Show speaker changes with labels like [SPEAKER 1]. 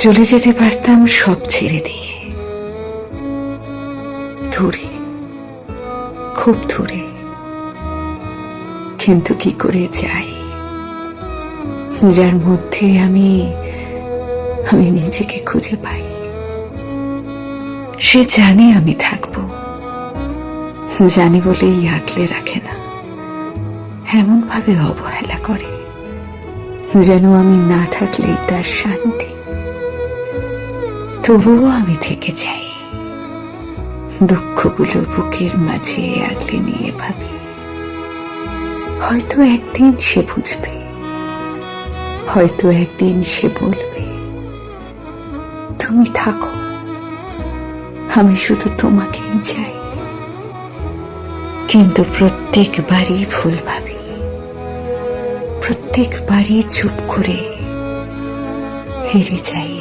[SPEAKER 1] চলে যেতে পারতাম সব ছেড়ে দিয়ে, দূরে, খুব দূরে। কিন্তু কি করে যাই, যার মধ্যে আমি নিজেকে খুঁজে পাই। সে জানে আমি থাকব, জানি বলেই আগলে রাখে না, এমন ভাবে অবহেলা করে যেন আমি না থাকলেই তার শান্তি। তবুও আমি থেকে যাই, দুঃখগুলো বুকের মাঝে আগলে নিয়ে ভাবি, হয়তো একদিন সে বুঝবে, হয়তো একদিন সে বলবে, তুমি থাকো, আমি শুধু তোমাকেই চাই। কিন্তু প্রত্যেকবারই ভুল ভাবি, প্রত্যেকবারই চুপ করে হেরে যাই।